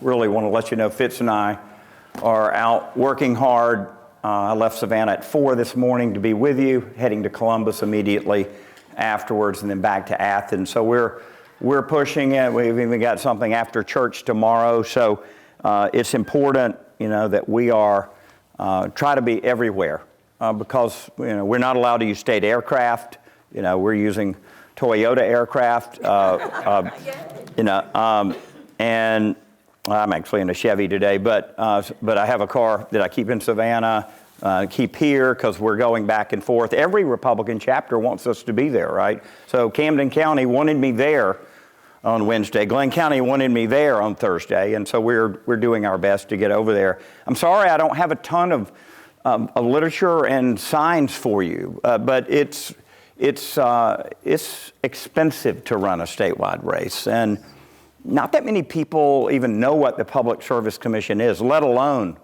really want to let you know Fitz and I are out working hard. I left Savannah at 4 this morning to be with you, heading to Columbus immediately afterwards and then back to Athens. So we're pushing it. We've even got something after church tomorrow. So it's important, that we are try to be everywhere because, we're not allowed to use state aircraft. We're using Toyota aircraft, and I'm actually in a Chevy today, but I have a car that I keep in Savannah, keep here because we're going back and forth. Every Republican chapter wants us to be there, right? So Camden County wanted me there on Wednesday. Glenn County wanted me there on Thursday, and so we're doing our best to get over there. I'm sorry I don't have a ton of literature and signs for you, but it's expensive to run a statewide race, and not that many people even know what the Public Service Commission is, let alone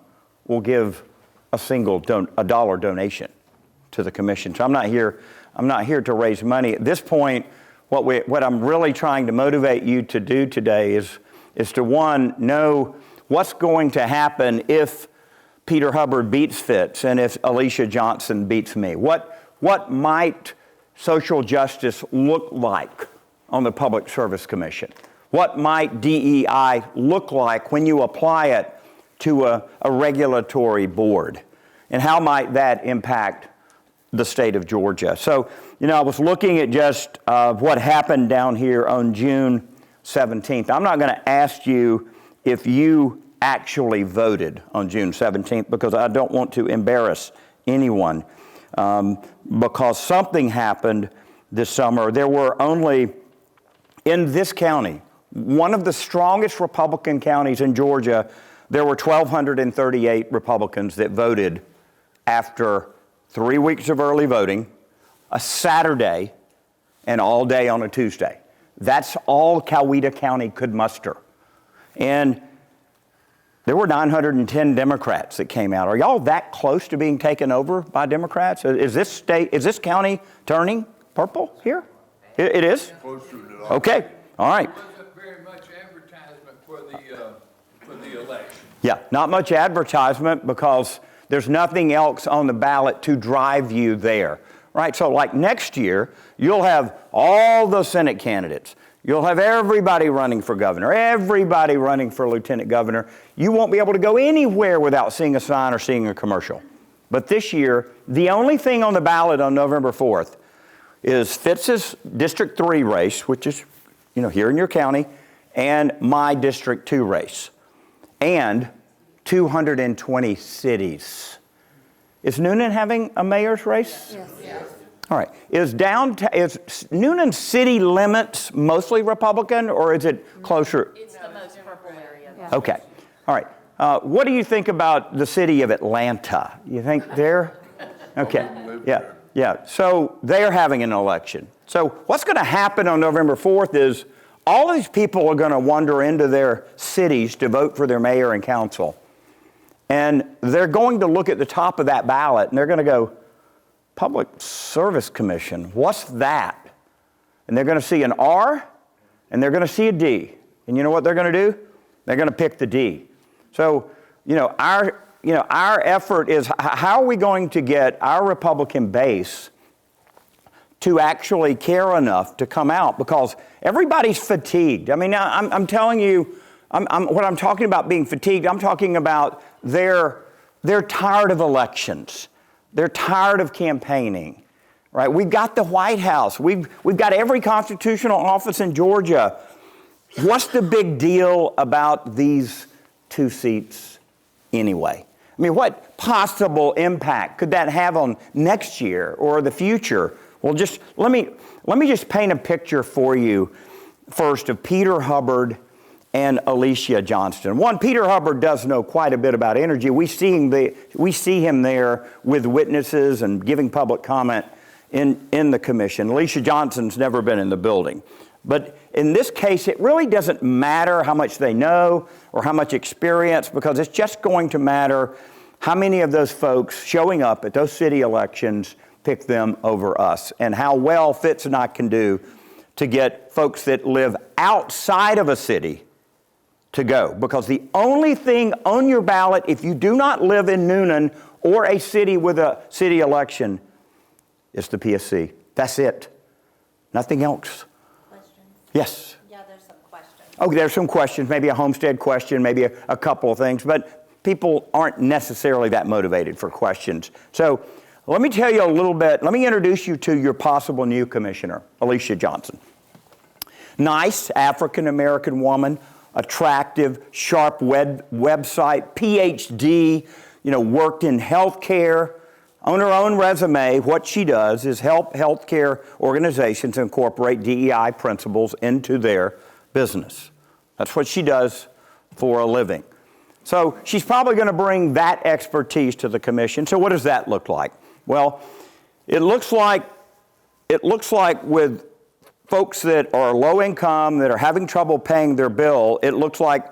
will give a dollar donation to the commission. So I'm not here to raise money. At this point, what I'm really trying to motivate you to do today is to, one, know what's going to happen if Peter Hubbard beats Fitz and if Alicia Johnson beats me. What might social justice look like on the Public Service Commission? What might DEI look like when you apply it to a regulatory board? And how might that impact the state of Georgia? So, I was looking at just what happened down here on June 17th. I'm not going to ask you if you actually voted on June 17th because I don't want to embarrass anyone. Because something happened this summer. There were only, in this county, one of the strongest Republican counties in Georgia, there were 1,238 Republicans that voted after 3 weeks of early voting, a Saturday, and all day on a Tuesday. That's all Coweta County could muster. And there were 910 Democrats that came out. Are y'all that close to being taken over by Democrats? Is this county turning purple here? It is? Okay, all right. There wasn't very much advertisement for the election. Yeah, not much advertisement because there's nothing else on the ballot to drive you there, right? So like next year, you'll have all the Senate candidates. You'll have everybody running for governor, everybody running for lieutenant governor. You won't be able to go anywhere without seeing a sign or seeing a commercial. But this year, the only thing on the ballot on November 4th is Fitz's District 3 race, which is, here in your county, and my District 2 race, and 220 cities. Is Noonan having a mayor's race? Yes. All right. Is Noonan city limits mostly Republican, or is it closer? It's the most purple area. Yeah. Okay. All right. What do you think about the city of Atlanta? You think they're? Okay. Yeah. So they're having an election. So what's going to happen on November 4th is all these people are going to wander into their cities to vote for their mayor and council. And they're going to look at the top of that ballot and they're going to go, Public Service Commission, what's that? And they're going to see an R and they're going to see a D. And you know what they're going to do? They're going to pick the D. So, our effort is how are we going to get our Republican base to actually care enough to come out, because everybody's fatigued. I mean, I'm telling you, what I'm talking about being fatigued, I'm talking about they're tired of elections. They're tired of campaigning, right? We've got the White House. We've got every constitutional office in Georgia. What's the big deal about these 2 seats anyway? I mean, what possible impact could that have on next year or the future? Well, just let me just paint a picture for you first of Peter Hubbard and Alicia Johnston. One, Peter Hubbard does know quite a bit about energy. We see him there with witnesses and giving public comment in the commission. Alicia Johnston's never been in the building. But in this case, it really doesn't matter how much they know or how much experience, because it's just going to matter how many of those folks showing up at those city elections pick them over us, and how well Fitz and I can do to get folks that live outside of a city to go, because the only thing on your ballot, if you do not live in Noonan or a city with a city election, is the PSC. That's it. Nothing else. Questions? Yes. Yeah, there's some questions. Okay, there's some questions, maybe a homestead question, maybe a couple of things, but people aren't necessarily that motivated for questions. So let me tell you a little bit. Let me introduce you to your possible new commissioner, Alicia Johnson. Nice African-American woman, attractive, sharp website, PhD, worked in healthcare. On her own resume, what she does is help healthcare organizations incorporate DEI principles into their business. That's what she does for a living. So she's probably going to bring that expertise to the commission. So what does that look like? Well, it looks like with folks that are low income, that are having trouble paying their bill, it looks like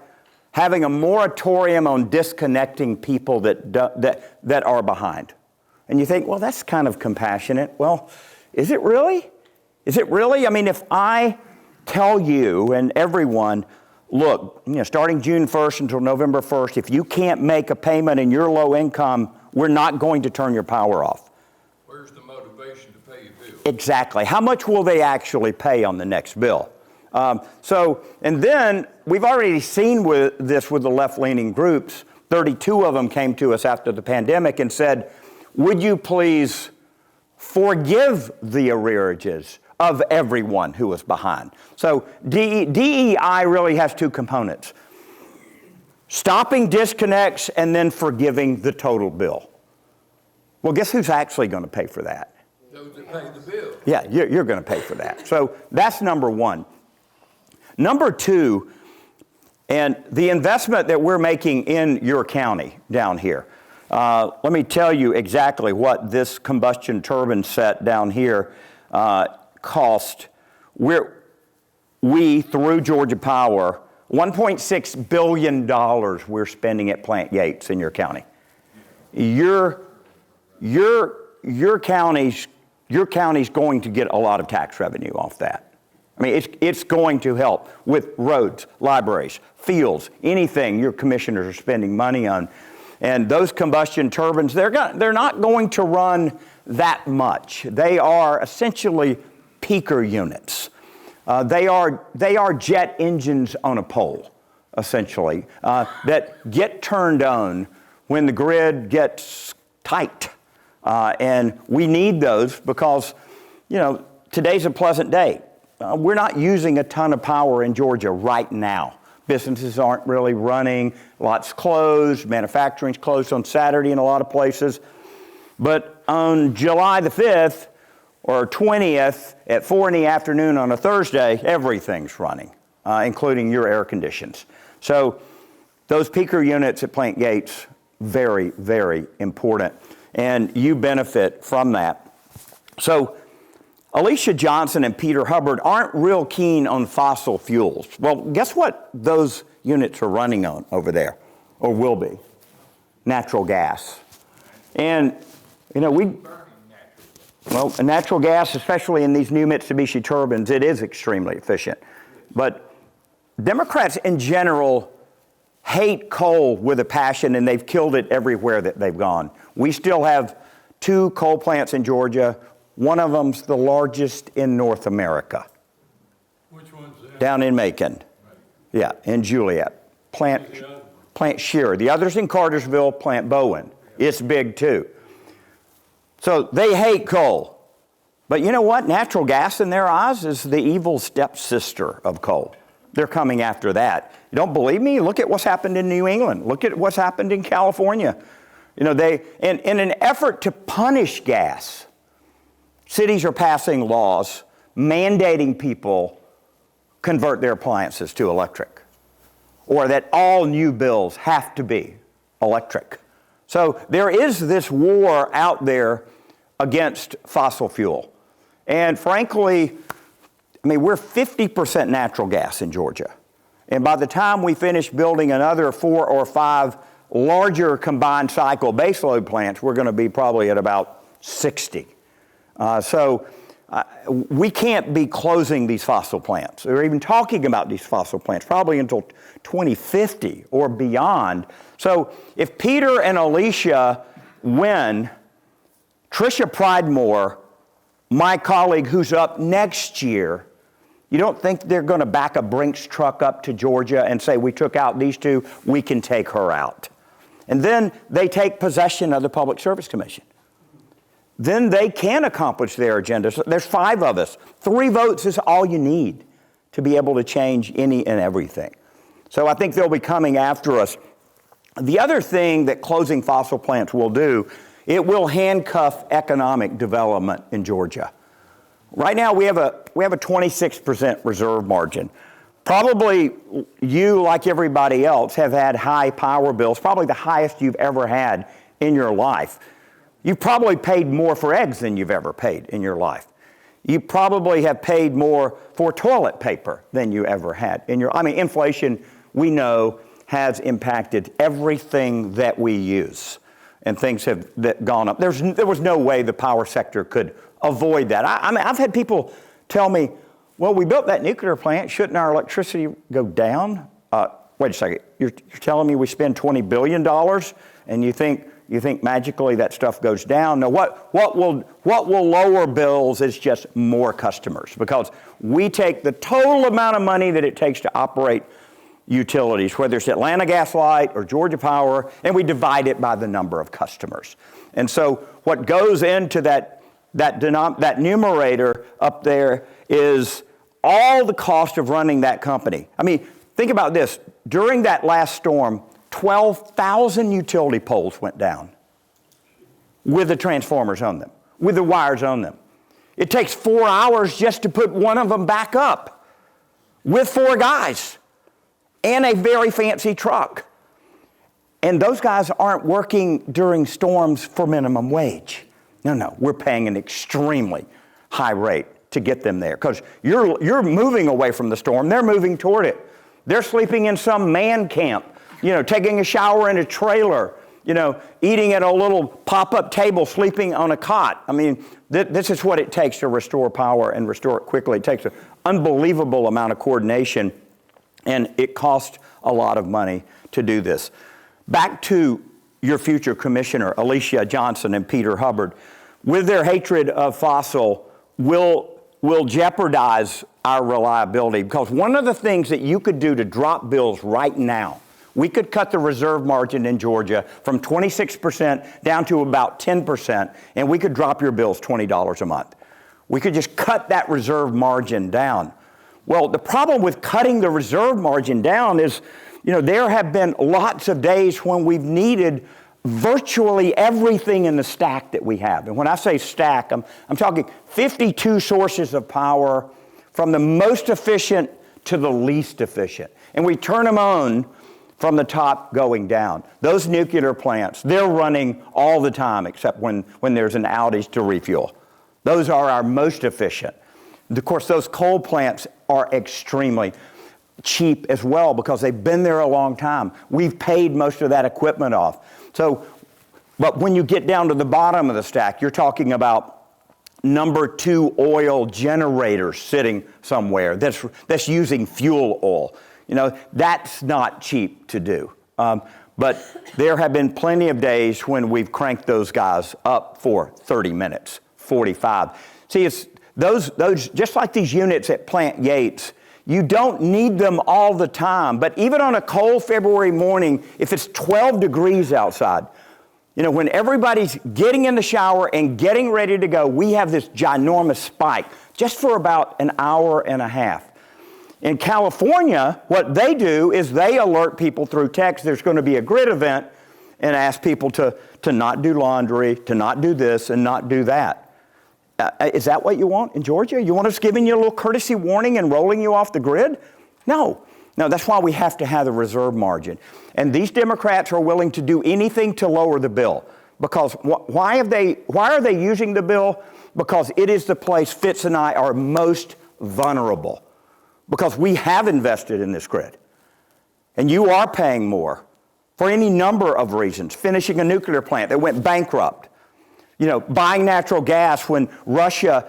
having a moratorium on disconnecting people that are behind. And you think, well, that's kind of compassionate. Well, is it really? Is it really? I mean, if I tell you and everyone, look, starting June 1st until November 1st, if you can't make a payment and you're low income, we're not going to turn your power off. Where's the motivation to pay your bill? Exactly. How much will they actually pay on the next bill? And then we've already seen this with the left-leaning groups. 32 of them came to us after the pandemic and said, would you please forgive the arrearages of everyone who was behind? So DEI really has two components: stopping disconnects and then forgiving the total bill. Well, guess who's actually going to pay for that? Those that pay the bill. Yeah, you're going to pay for that. So that's number one. Number two, and the investment that we're making in your county down here. Let me tell you exactly what this combustion turbine set down here cost. We, through Georgia Power, $1.6 billion we're spending at Plant Yates in your county. Your county's going to get a lot of tax revenue off that. I mean, it's going to help with roads, libraries, fields, anything your commissioners are spending money on. And those combustion turbines, they're not going to run that much. They are essentially peaker units. They are jet engines on a pole, essentially, that get turned on when the grid gets tight. And we need those because, today's a pleasant day. We're not using a ton of power in Georgia right now. Businesses aren't really running, lots closed, manufacturing's closed on Saturday in a lot of places. But on July the 5th or 20th at 4 in the afternoon on a Thursday, everything's running, including your air conditions. So those peaker units at Plant Yates, very, very important. And you benefit from that. So Alicia Johnson and Peter Hubbard aren't real keen on fossil fuels. Well, guess what those units are running on over there, or will be? Natural gas. And, natural gas, especially in these new Mitsubishi turbines, it is extremely efficient. But Democrats in general hate coal with a passion, and they've killed it everywhere that they've gone. We still have 2 coal plants in Georgia. One of them's the largest in North America. Which one's that? Down in Macon. Right. Yeah, in Juliet. Plant Shearer. The other's in Cartersville, Plant Bowen. It's big too. So they hate coal. But you know what? Natural gas in their eyes is the evil stepsister of coal. They're coming after that. You don't believe me? Look at what's happened in New England. Look at what's happened in California. In an effort to punish gas, cities are passing laws mandating people convert their appliances to electric, or that all new bills have to be electric. So there is this war out there against fossil fuel. And frankly, we're 50% natural gas in Georgia. And by the time we finish building another 4 or 5 larger combined cycle baseload plants, we're going to be probably at about 60. So we can't be closing these fossil plants or even talking about these fossil plants probably until 2050 or beyond. So if Peter and Alicia win, Tricia Pridemore, my colleague who's up next year, you don't think they're going to back a Brinks truck up to Georgia and say, we took out these two, we can take her out. And then they take possession of the Public Service Commission. Then they can accomplish their agenda. So there's 5 of us. 3 votes is all you need to be able to change any and everything. So I think they'll be coming after us. The other thing that closing fossil plants will do, it will handcuff economic development in Georgia. Right now we have a 26% reserve margin. Probably you, like everybody else, have had high power bills, probably the highest you've ever had in your life. You've probably paid more for eggs than you've ever paid in your life. You probably have paid more for toilet paper than you ever had in your, inflation, we know, has impacted everything that we use. And things have gone up. There was no way the power sector could avoid that. I've had people tell me, well, we built that nuclear plant. Shouldn't our electricity go down? Wait a second. You're telling me we spend $20 billion and you think magically that stuff goes down? No, what will lower bills is just more customers, because we take the total amount of money that it takes to operate utilities, whether it's Atlanta Gas Light or Georgia Power, and we divide it by the number of customers. And so what goes into that numerator up there is all the cost of running that company. Think about this. During that last storm, 12,000 utility poles went down with the transformers on them, with the wires on them. It takes 4 hours just to put one of them back up with 4 guys and a very fancy truck. And those guys aren't working during storms for minimum wage. No, we're paying an extremely high rate to get them there, because you're moving away from the storm. They're moving toward it. They're sleeping in some man camp, taking a shower in a trailer, eating at a little pop-up table, sleeping on a cot. This is what it takes to restore power and restore it quickly. It takes an unbelievable amount of coordination, and it costs a lot of money to do this. Back to your future commissioner, Alicia Johnson and Peter Hubbard, with their hatred of fossil, will jeopardize our reliability, because one of the things that you could do to drop bills right now, we could cut the reserve margin in Georgia from 26% down to about 10%, and we could drop your bills $20 a month. We could just cut that reserve margin down. Well, the problem with cutting the reserve margin down is, there have been lots of days when we've needed virtually everything in the stack that we have. And when I say stack, I'm talking 52 sources of power, from the most efficient to the least efficient. And we turn them on from the top going down. Those nuclear plants, they're running all the time except when there's an outage to refuel. Those are our most efficient. Of course, those coal plants are extremely cheap as well, because they've been there a long time. We've paid most of that equipment off. But when you get down to the bottom of the stack, you're talking about number 2 oil generators sitting somewhere that's using fuel oil. That's not cheap to do. But there have been plenty of days when we've cranked those guys up for 30 minutes, 45. See, it's those just like these units at Plant Yates, you don't need them all the time. But even on a cold February morning, if it's 12 degrees outside, when everybody's getting in the shower and getting ready to go, we have this ginormous spike just for about an hour and a half. In California, what they do is they alert people through text there's going to be a grid event, and ask people to not do laundry, to not do this and not do that. Is that what you want in Georgia? You want us giving you a little courtesy warning and rolling you off the grid? No, that's why we have to have the reserve margin. And these Democrats are willing to do anything to lower the bill. Because why are they using the bill? Because it is the place Fitz and I are most vulnerable. Because we have invested in this grid. And you are paying more for any number of reasons. Finishing a nuclear plant that went bankrupt. buying natural gas when Russia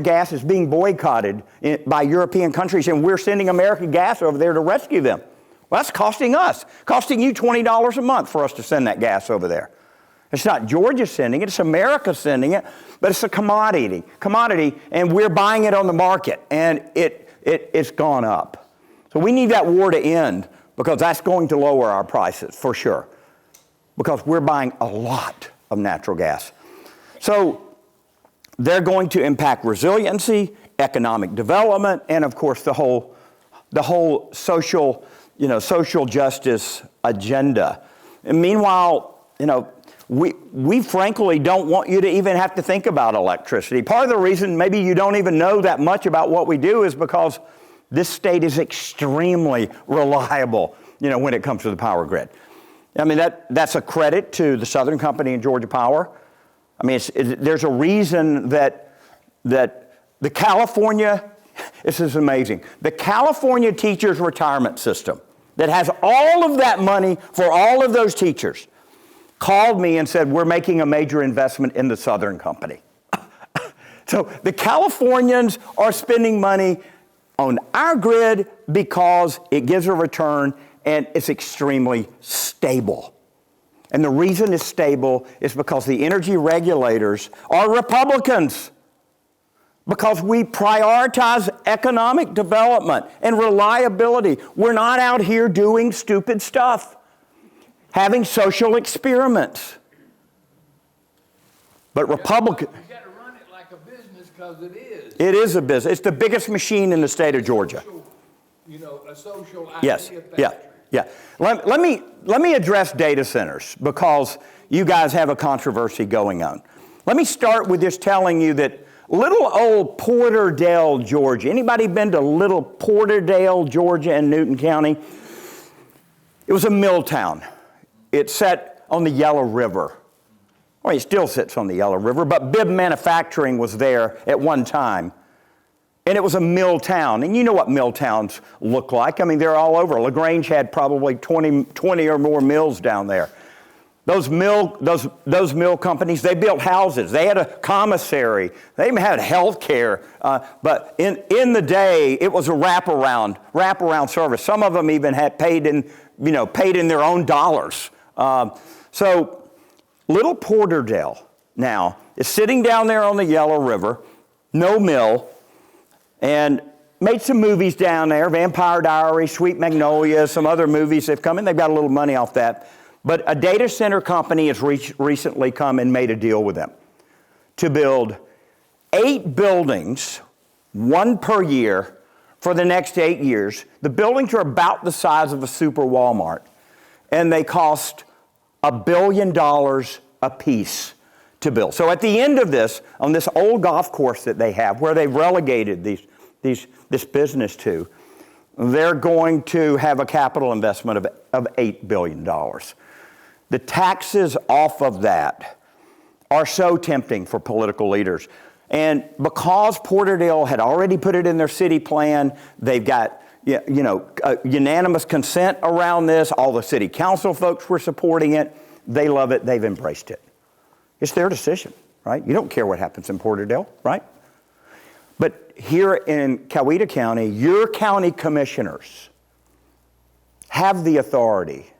gas is being boycotted by European countries, and we're sending American gas over there to rescue them. Well, that's costing you $20 a month for us to send that gas over there. It's not Georgia sending it, it's America sending it, but it's a commodity, and we're buying it on the market, and it's gone up. So we need that war to end, because that's going to lower our prices for sure, because we're buying a lot of natural gas. So they're going to impact resiliency, economic development, and of course the whole social justice agenda. And meanwhile, we frankly don't want you to even have to think about electricity. Part of the reason maybe you don't even know that much about what we do is because this state is extremely reliable, when it comes to the power grid. I mean, that's a credit to the Southern Company and Georgia Power. I mean, there's a reason that the California, this is amazing, the California Teachers Retirement System that has all of that money for all of those teachers called me and said, we're making a major investment in the Southern Company. So the Californians are spending money on our grid because it gives a return and it's extremely stable. And the reason it's stable is because the energy regulators are Republicans. Because we prioritize economic development and reliability. We're not out here doing stupid stuff, having social experiments. But Republicans... You got to run it like a business, because it is. It is a business. It's the biggest machine in the state of Georgia. A social Yes, idea yeah, factory. yeah. Let me address data centers, because you guys have a controversy going on. Let me start with just telling you that little old Porterdale, Georgia. Anybody been to little Porterdale, Georgia in Newton County? It was a mill town. It sat on the Yellow River. Well, it still sits on the Yellow River, but Bibb Manufacturing was there at one time. And it was a mill town. And you know what mill towns look like. I mean, they're all over. LaGrange had probably 20 or more mills down there. Those mill companies, they built houses. They had a commissary. They even had health care. But in the day, it was a wraparound service. Some of them even had paid in their own dollars. So little Porterdale now is sitting down there on the Yellow River, no mill, and made some movies down there, Vampire Diaries, Sweet Magnolia, some other movies have come in. They've got a little money off that. But a data center company has recently come and made a deal with them to build 8 buildings, 1 per year, for the next 8 years. The buildings are about the size of a super Walmart, and they cost $1 billion a piece to build. So at the end of this, on this old golf course that they have, where they've relegated this business to, they're going to have a capital investment of $8 billion. The taxes off of that are so tempting for political leaders. And because Porterdale had already put it in their city plan, they've got unanimous consent around this. All the city council folks were supporting it. They love it. They've embraced it. It's their decision, right? You don't care what happens in Porterdale, right? But here in Coweta County, your county commissioners have the authority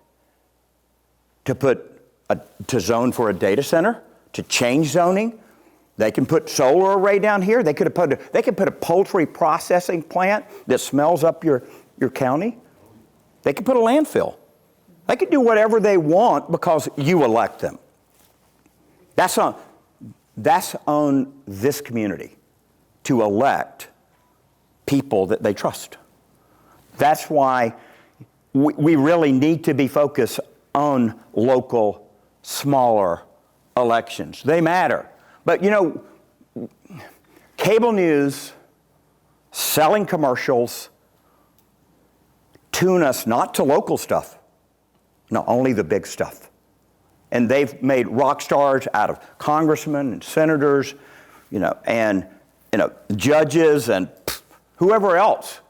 to zone for a data center, to change zoning. They can put solar array down here. They could put a poultry processing plant that smells up your county. They could put a landfill. They could do whatever they want because you elect them. That's on this community to elect people that they trust. That's why we really need to be focused on local, smaller elections. They matter. But cable news, selling commercials, tune us not to local stuff, no, only the big stuff. And they've made rock stars out of congressmen and senators, and judges and whoever else.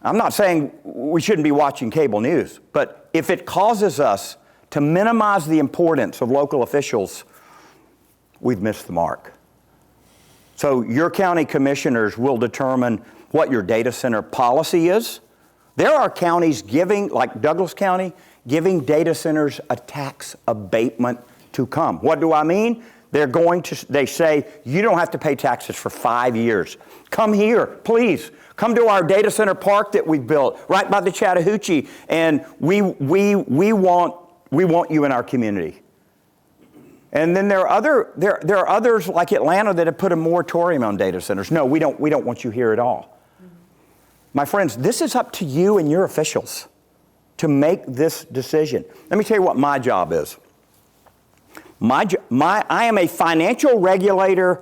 I'm not saying we shouldn't be watching cable news, but if it causes us to minimize the importance of local officials, we've missed the mark. So your county commissioners will determine what your data center policy is. There are counties giving, like Douglas County, giving data centers a tax abatement to come. What do I mean? They say, you don't have to pay taxes for 5 years. Come here, please. Come to our data center park that we've built right by the Chattahoochee, and we want you in our community. And then there are others like Atlanta that have put a moratorium on data centers. No, we don't want you here at all. My friends, this is up to you and your officials to make this decision. Let me tell you what my job is. I am a financial regulator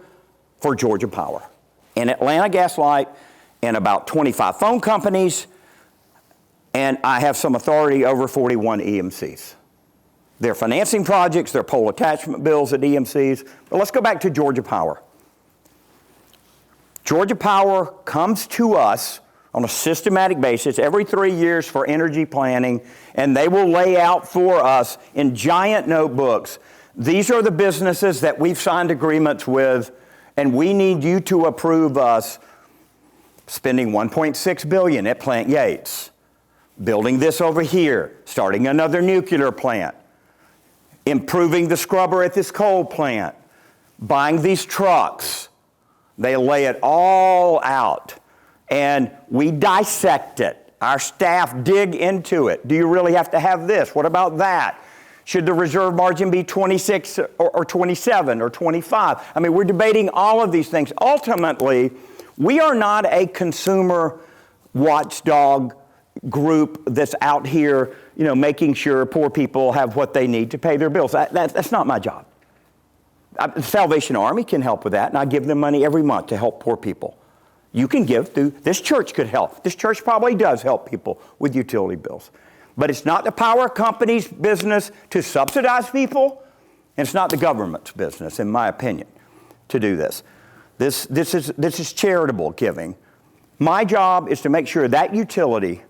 for Georgia Power and Atlanta Gas Light and about 25 phone companies, and I have some authority over 41 EMCs. Their financing projects, their pole attachment bills at EMCs. But let's go back to Georgia Power. Georgia Power comes to us on a systematic basis every 3 years for energy planning, and they will lay out for us in giant notebooks, these are the businesses that we've signed agreements with, and we need you to approve us spending $1.6 billion at Plant Yates, building this over here, starting another nuclear plant, improving the scrubber at this coal plant, buying these trucks. They lay it all out, and we dissect it. Our staff dig into it. Do you really have to have this? What about that? Should the reserve margin be 26 or 27 or 25? I mean, we're debating all of these things. Ultimately, we are not a consumer watchdog group that's out here, making sure poor people have what they need to pay their bills. That's not my job. The Salvation Army can help with that, and I give them money every month to help poor people. You can give through, this church could help. This church probably does help people with utility bills. But it's not the power company's business to subsidize people, and it's not the government's business, in my opinion, to do this. This is charitable giving. My job is to make sure that utility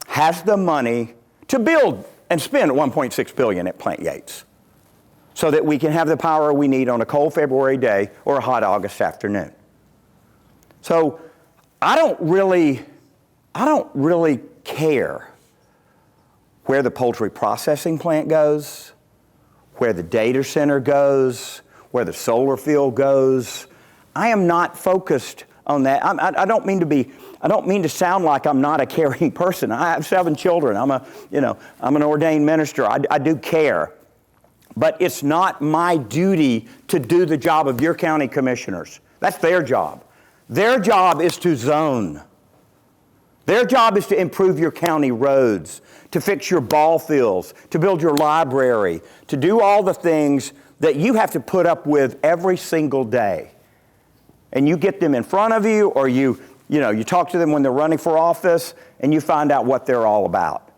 has the money to build and spend $1.6 billion at Plant Yates so that we can have the power we need on a cold February day or a hot August afternoon. So I don't really care where the poultry processing plant goes, where the data center goes, where the solar field goes. I am not focused on that. I don't mean to sound like I'm not a caring person. I have 7 children. I'm an ordained minister. I do care. But it's not my duty to do the job of your county commissioners. That's their job. Their job is to zone. Their job is to improve your county roads, to fix your ball fields, to build your library, to do all the things that you have to put up with every single day. And you get them in front of you, or you talk to them when they're running for office, and you find out what they're all about.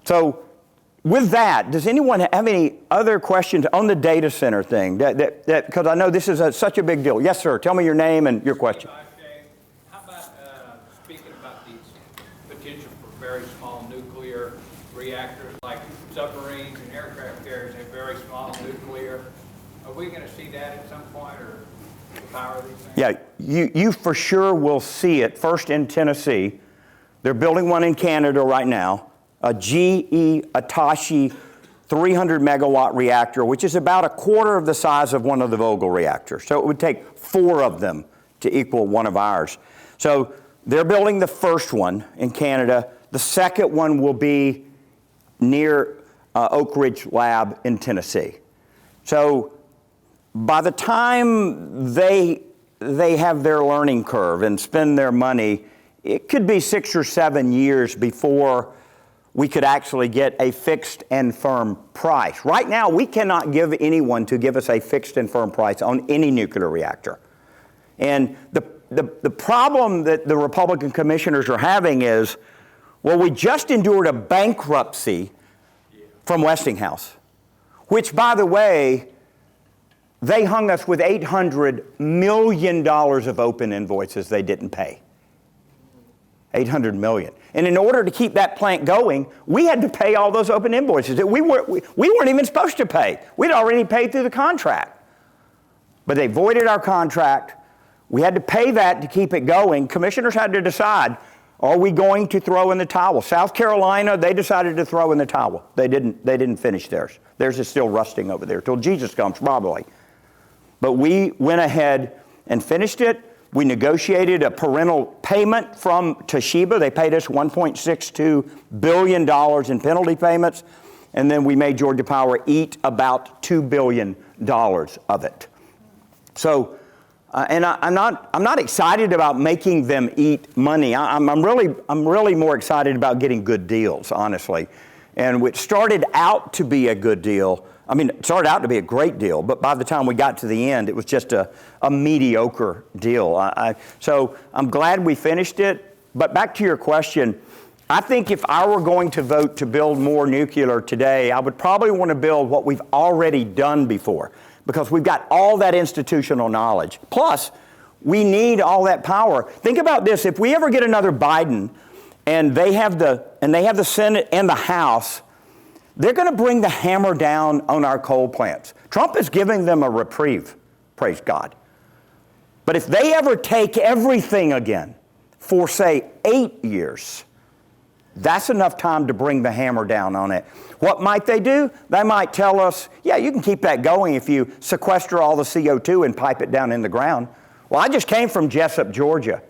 So with that, does anyone have any other questions on the data center thing? Because I know this is such a big deal. Yes, sir. Tell me your name and your question. How about speaking about these potential for very small nuclear reactors, like submarines and aircraft carriers have very small nuclear? Are we going to see that at some point, or power these things? Yeah, you for sure will see it first in Tennessee. They're building one in Canada right now, a GE Hitachi 300 megawatt reactor, which is about a quarter of the size of one of the Vogtle reactors. So it would take 4 of them to equal one of ours. So they're building the first one in Canada. The second one will be near Oak Ridge Lab in Tennessee. So by the time they have their learning curve and spend their money, it could be 6 or 7 years before we could actually get a fixed and firm price. Right now, we cannot give anyone to give us a fixed and firm price on any nuclear reactor. And the problem that the Republican commissioners are having is, well, we just endured a bankruptcy from Westinghouse, which, by the way, they hung us with $800 million of open invoices they didn't pay. $800 million. And in order to keep that plant going, we had to pay all those open invoices that we weren't even supposed to pay. We'd already paid through the contract. But they voided our contract. We had to pay that to keep it going. Commissioners had to decide, are we going to throw in the towel? South Carolina, they decided to throw in the towel. They didn't finish theirs. Theirs is still rusting over there till Jesus comes, probably. But we went ahead and finished it. We negotiated a parental payment from Toshiba. They paid us $1.62 billion in penalty payments. And then we made Georgia Power eat about $2 billion of it. So, and I'm not excited about making them eat money. I'm really more excited about getting good deals, honestly. And it started out to be a good deal. I mean, it started out to be a great deal, but by the time we got to the end, it was just a mediocre deal. So I'm glad we finished it. But back to your question, I think if I were going to vote to build more nuclear today, I would probably want to build what we've already done before, because we've got all that institutional knowledge. Plus, we need all that power. Think about this. If we ever get another Biden and they have the Senate and the House, they're going to bring the hammer down on our coal plants. Trump is giving them a reprieve, praise God. But if they ever take everything again for, say, 8 years, that's enough time to bring the hammer down on it. What might they do? They might tell us, yeah, you can keep that going if you sequester all the CO2 and pipe it down in the ground. Well, I just came from Jessup, Georgia,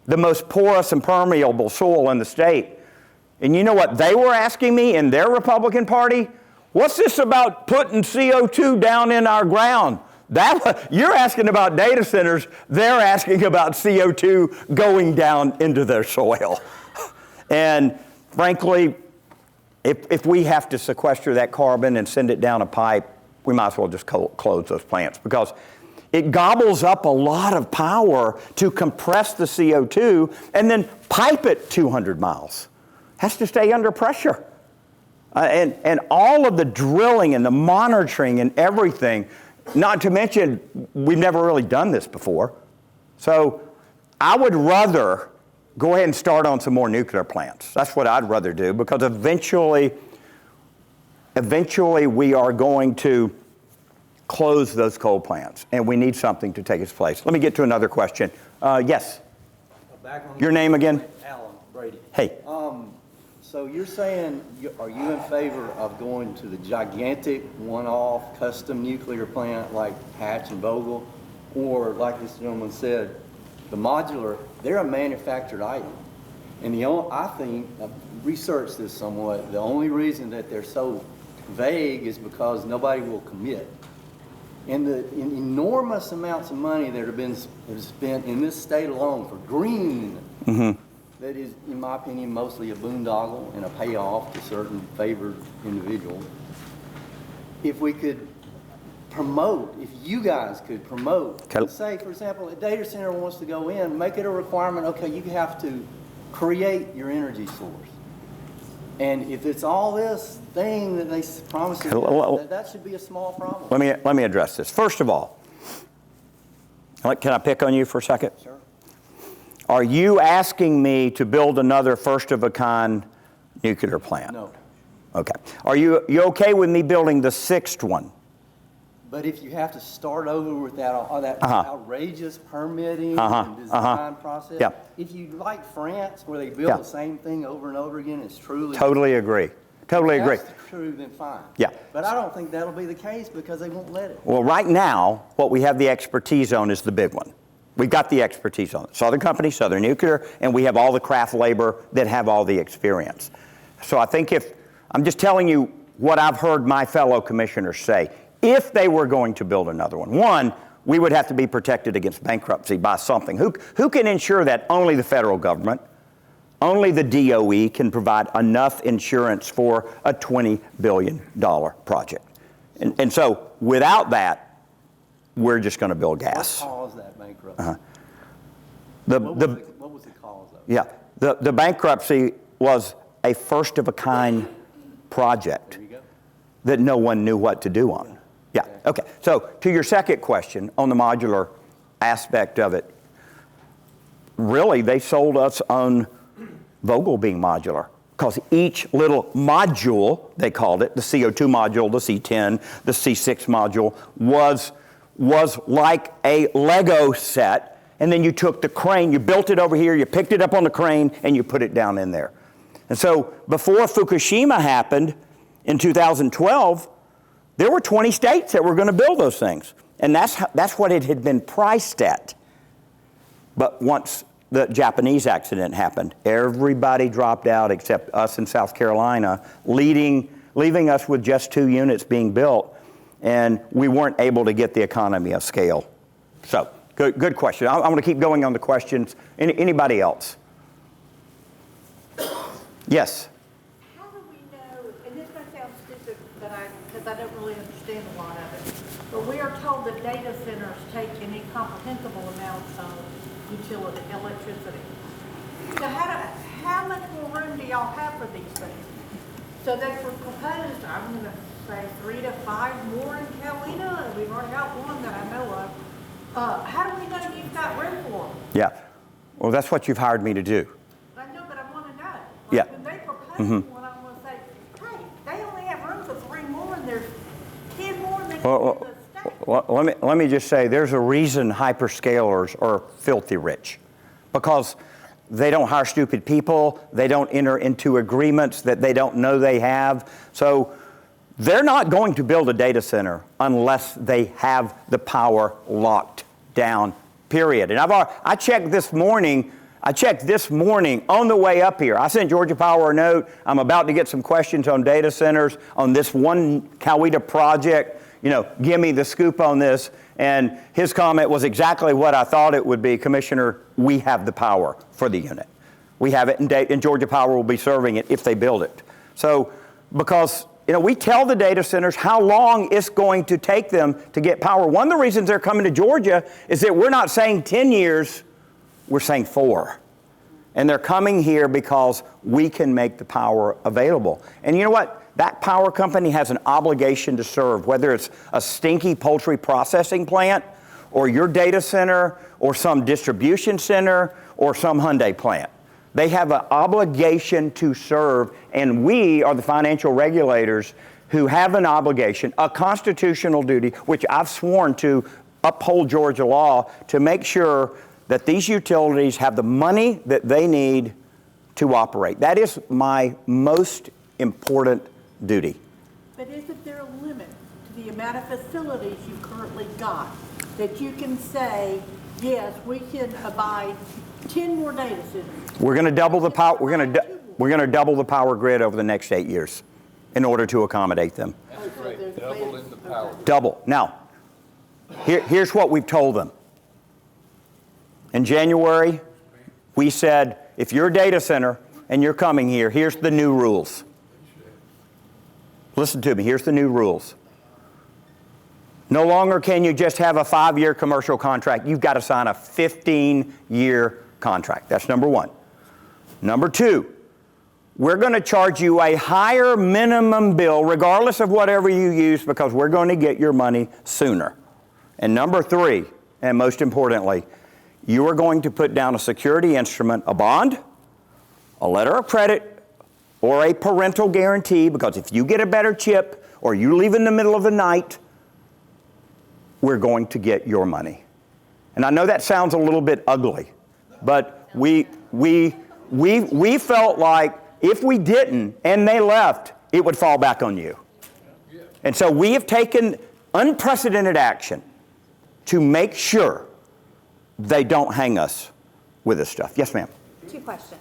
the most porous and permeable soil in the state. And you know what they were asking me in their Republican Party? What's this about putting CO2 down in our ground? You're asking about data centers. They're asking about CO2 going down into their soil. And frankly, if we have to sequester that carbon and send it down a pipe, we might as well just close those plants, because it gobbles up a lot of power to compress the CO2 and then pipe it 200 miles. Has to stay under pressure. And all of the drilling and the monitoring and everything, not to mention, we've never really done this before. So I would rather go ahead and start on some more nuclear plants. That's what I'd rather do, because eventually we are going to close those coal plants, and we need something to take its place. Let me get to another question. Yes? Your name again? Alan Brady. Hey. So you're saying, are you in favor of going to the gigantic one-off custom nuclear plant like Hatch and Vogtle, or like this gentleman said, the modular? They're a manufactured item, and I think I've researched this somewhat. The only reason that they're so vague is because nobody will commit. And the enormous amounts of money that have been spent in this state alone for green. Mm-hmm. That is, in my opinion, mostly a boondoggle and a payoff to certain favored individuals. If we could promote, if you guys could promote, say, for example, a data center wants to go in, make it a requirement, okay, you have to create your energy source. And if it's all this thing that they promise you, that should be a small problem. Let me address this. First of all, can I pick on you for a second? Sure. Are you asking me to build another first-of-a-kind nuclear plant? No. Okay. Are you okay with me building the sixth one? But if you have to start over with that outrageous permitting and design process, if you like France, where they build the same thing over and over again, it's truly... Totally agree. Totally agree. If that's true, then fine. Yeah. But I don't think that'll be the case, because they won't let it. Well, right now, what we have the expertise on is the big one. We've got the expertise on it. Southern Company, Southern Nuclear, and we have all the craft labor that have all the experience. So I think I'm just telling you what I've heard my fellow commissioners say. If they were going to build another one, we would have to be protected against bankruptcy by something. Who can ensure that? Only the federal government, only the DOE can provide enough insurance for a $20 billion project. And so without that, we're just going to build gas. What caused that bankruptcy? What was the cause of it? Yeah, the bankruptcy was a first-of-a-kind project There you go. that no one knew what to do on. Yeah, okay. So to your second question on the modular aspect of it, really they sold us on Vogtle being modular, because each little module, they called it, the CO2 module, the C10, the C6 module, was like a Lego set, and then you took the crane, you built it over here, you picked it up on the crane, and you put it down in there. And so before Fukushima happened in 2012, there were 20 states that were going to build those things. And that's what it had been priced at. But once the Japanese accident happened, everybody dropped out except us in South Carolina, leaving us with just 2 units being built, and we weren't able to get the economy of scale. So, good question. I'm going to keep going on the questions. Anybody else? Yes? How do we know, and this might sound stupid, because I don't really understand a lot of it, but we are told that data centers take an incomprehensible amount of utility, electricity. So how much more room do y'all have for these things? So they were proposed, I'm going to say 3 to 5 more in Coweta, and we've already got one that I know of. How do we know you've got room for them? Yeah. Well, that's what you've hired me to do. I know, but I want to know. Like, Yeah. when they propose one, I'm going to say, hey, they only have room for 3 more, and there's 10 more than Well, the state. well, let me just say, there's a reason hyperscalers are filthy rich, because they don't hire stupid people. They don't enter into agreements that they don't know they have. So they're not going to build a data center unless they have the power locked down, period. And I checked this morning. On the way up here. I sent Georgia Power a note. I'm about to get some questions on data centers on this one Coweta project. Give me the scoop on this. And his comment was exactly what I thought it would be. Commissioner, we have the power for the unit. We have it, and Georgia Power will be serving it if they build it. So, because we tell the data centers how long it's going to take them to get power. One of the reasons they're coming to Georgia is that we're not saying 10 years, we're saying 4. And they're coming here because we can make the power available. And you know what? That power company has an obligation to serve, whether it's a stinky poultry processing plant, or your data center, or some distribution center, or some Hyundai plant. They have an obligation to serve, and we are the financial regulators who have an obligation, a constitutional duty, which I've sworn to uphold Georgia law to make sure that these utilities have the money that they need to operate. That is my most important duty. But isn't there a limit to the amount of facilities you currently got that you can say, yes, we can abide 10 more data centers? We're going to double the power. We're going to double the power grid over the next 8 years in order to accommodate them. That's right. Doubling the power. Double. Now, here's what we've told them. In January, we said, if you're a data center and you're coming here, here's the new rules. Listen to me, here's the new rules. No longer can you just have a 5-year commercial contract. You've got to sign a 15-year contract. That's number 1. Number 2, we're going to charge you a higher minimum bill regardless of whatever you use, because we're going to get your money sooner. And number 3, and most importantly, you are going to put down a security instrument, a bond, a letter of credit, or a parental guarantee, because if you get a better chip or you leave in the middle of the night, we're going to get your money. And I know that sounds a little bit ugly, but we felt like if we didn't and they left, it would fall back on you. And so we have taken unprecedented action to make sure they don't hang us with this stuff. Yes, ma'am. 2 questions.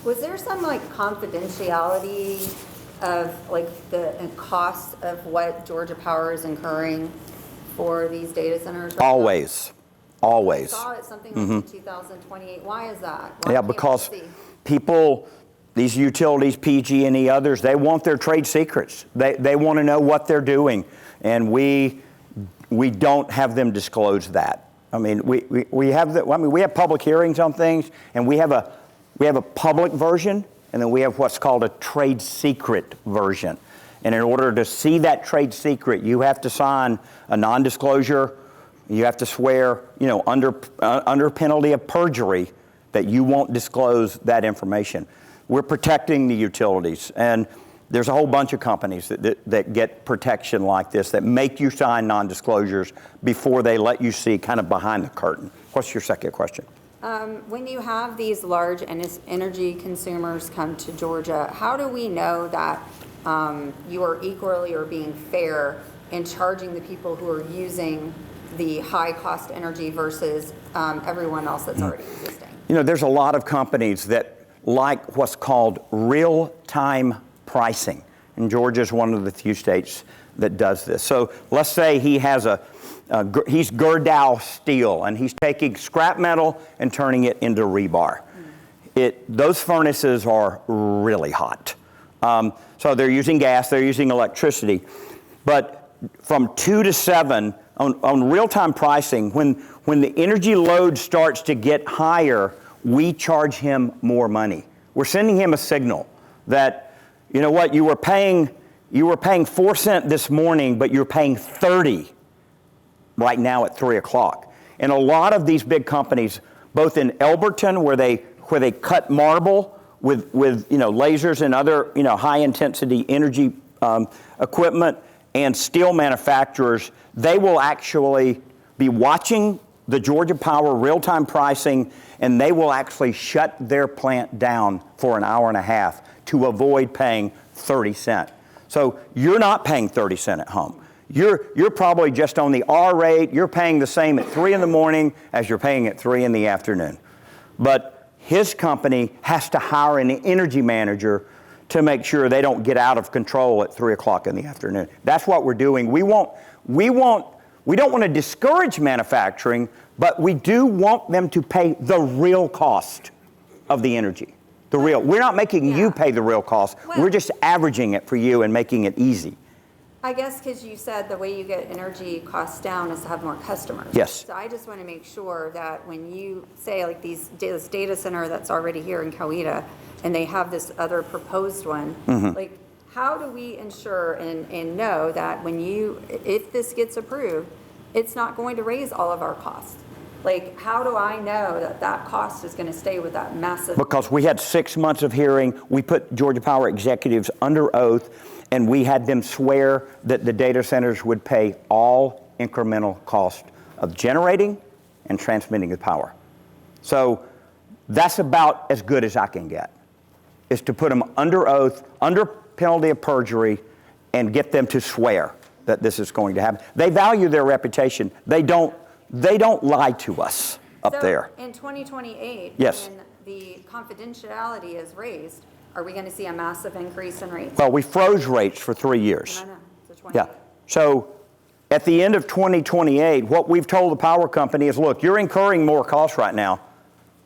Was there some confidentiality of the cost of what Georgia Power is incurring for these data centers? Right Always. now? Always. I saw it something like 2028. Why is that? Why Yeah, can't we because see? people, these utilities, PG&E, others, they want their trade secrets. They want to know what they're doing, and we don't have them disclose that. I mean, we have public hearings on things, and we have a public version, and then we have what's called a trade secret version. And in order to see that trade secret, you have to sign a non-disclosure. You have to swear, under penalty of perjury, that you won't disclose that information. We're protecting the utilities, and there's a whole bunch of companies that get protection like this, that make you sign non-disclosures before they let you see kind of behind the curtain. What's your second question? When you have these large energy consumers come to Georgia, how do we know that you are equally or being fair in charging the people who are using the high-cost energy versus everyone else that's already existing? You know, there's a lot of companies that like what's called real-time pricing. And Georgia is one of the few states that does this. So let's say he has he's Gerdau steel, and he's taking scrap metal and turning it into rebar. Those furnaces are really hot. So they're using gas, they're using electricity. But from 2 to 7, on real-time pricing, when the energy load starts to get higher, we charge him more money. We're sending him a signal that, you know what, you were paying 4 cents this morning, but you're paying 30 right now at 3 o'clock. And a lot of these big companies, both in Elberton, where they cut marble with lasers and other high intensity energy equipment, and steel manufacturers, they will actually be watching the Georgia Power real-time pricing, and they will actually shut their plant down for an hour and a half to avoid paying 30 cents. So you're not paying 30 cents at home. You're probably just on the R rate. You're paying the same at 3 in the morning as you're paying at 3 in the afternoon. But his company has to hire an energy manager to make sure they don't get out of control at 3 o'clock in the afternoon. That's what we're doing. We don't want to discourage manufacturing, but we do want them to pay the real cost of the energy. We're not making you pay the real cost. We're just averaging it for you and making it easy. I guess because you said the way you get energy costs down is to have more customers. Yes. So I just want to make sure that when you say like this data center that's already here in Coweta, and they have this other proposed one, like how do we ensure and know that if this gets approved, it's not going to raise all of our costs? Like, how do I know that cost is going to stay with that massive? Because we had 6 months of hearing. We put Georgia Power executives under oath, and we had them swear that the data centers would pay all incremental cost of generating and transmitting the power. So that's about as good as I can get, is to put them under oath, under penalty of perjury, and get them to swear that this is going to happen. They value their reputation. They don't lie to us up there. In 2028, yes, when the confidentiality is raised, are we going to see a massive increase in rates? Well, we froze rates for 3 years. I know. So Yeah. So at the end of 2028, what we've told the power company is, look, you're incurring more costs right now,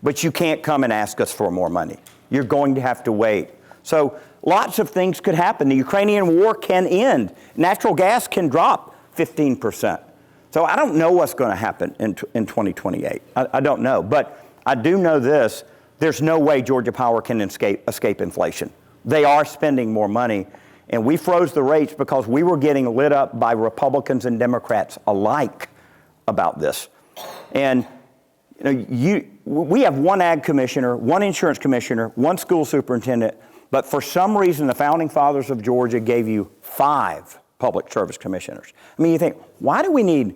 but you can't come and ask us for more money. You're going to have to wait. So lots of things could happen. The Ukrainian war can end. Natural gas can drop 15%. So I don't know what's going to happen in 2028. I don't know. But I do know this. There's no way Georgia Power can escape inflation. They are spending more money. And we froze the rates because we were getting lit up by Republicans and Democrats alike about this. And we have one ag commissioner, one insurance commissioner, one school superintendent, but for some reason the founding fathers of Georgia gave you 5 public service commissioners. I mean, you think, why do we need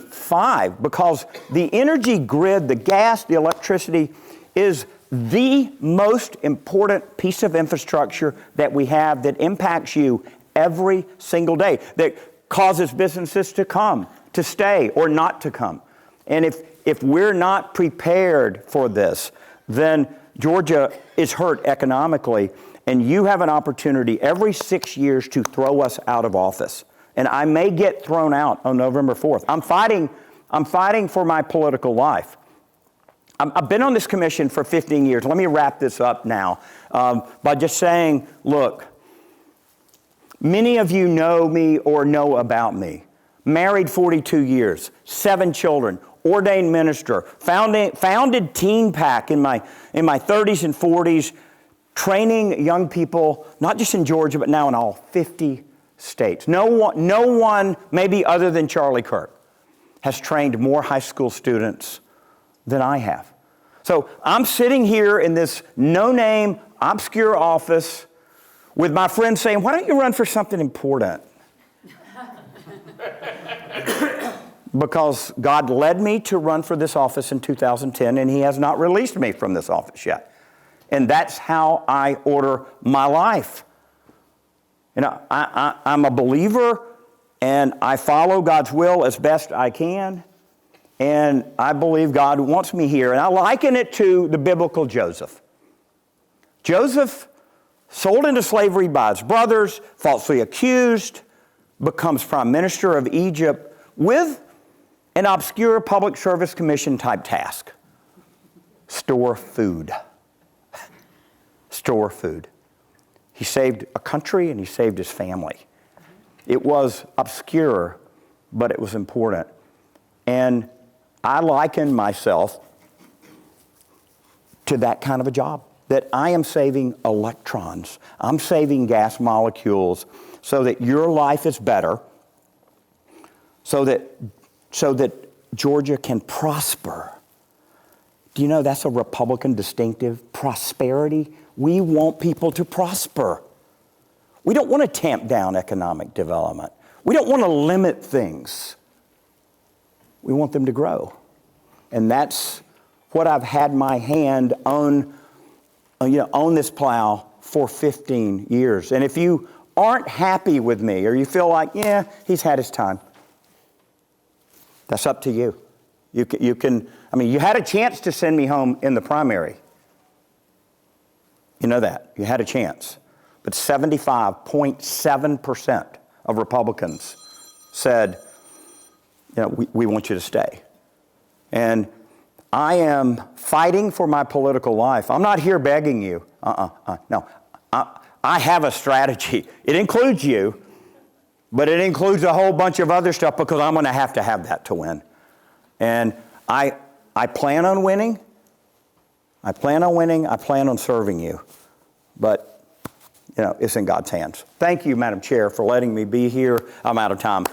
5? Because the energy grid, the gas, the electricity, is the most important piece of infrastructure that we have that impacts you every single day, that causes businesses to come, to stay, or not to come. And if we're not prepared for this, then Georgia is hurt economically, and you have an opportunity every 6 years to throw us out of office. And I may get thrown out on November 4th. I'm fighting for my political life. I've been on this commission for 15 years. Let me wrap this up now by just saying, look, many of you know me or know about me. Married 42 years, 7 children, ordained minister, founded Teen Pack in my 30s and 40s, training young people, not just in Georgia, but now in all 50 states. No one, maybe other than Charlie Kirk, has trained more high school students than I have. So I'm sitting here in this no-name, obscure office with my friend saying, why don't you run for something important? Because God led me to run for this office in 2010, and He has not released me from this office yet. And that's how I order my life. You know, I'm a believer, and I follow God's will as best I can. And I believe God wants me here. And I liken it to the biblical Joseph. Joseph, sold into slavery by his brothers, falsely accused, becomes prime minister of Egypt with an obscure public service commission type task. Store food. Store food. He saved a country and he saved his family. It was obscure, but it was important. And I liken myself to that kind of a job, that I am saving electrons. I'm saving gas molecules so that your life is better, so that Georgia can prosper. Do you know that's a Republican distinctive? Prosperity. We want people to prosper. We don't want to tamp down economic development. We don't want to limit things. We want them to grow. And that's what I've had my hand on this plow for 15 years. And if you aren't happy with me, or you feel like, yeah, he's had his time, that's up to you. You had a chance to send me home in the primary. You know that. You had a chance. But 75.7% of Republicans said, we want you to stay. And I am fighting for my political life. I'm not here begging you. No. I have a strategy. It includes you, but it includes a whole bunch of other stuff because I'm going to have that to win. And I plan on winning. I plan on serving you. But, it's in God's hands. Thank you, Madam Chair, for letting me be here. I'm out of time.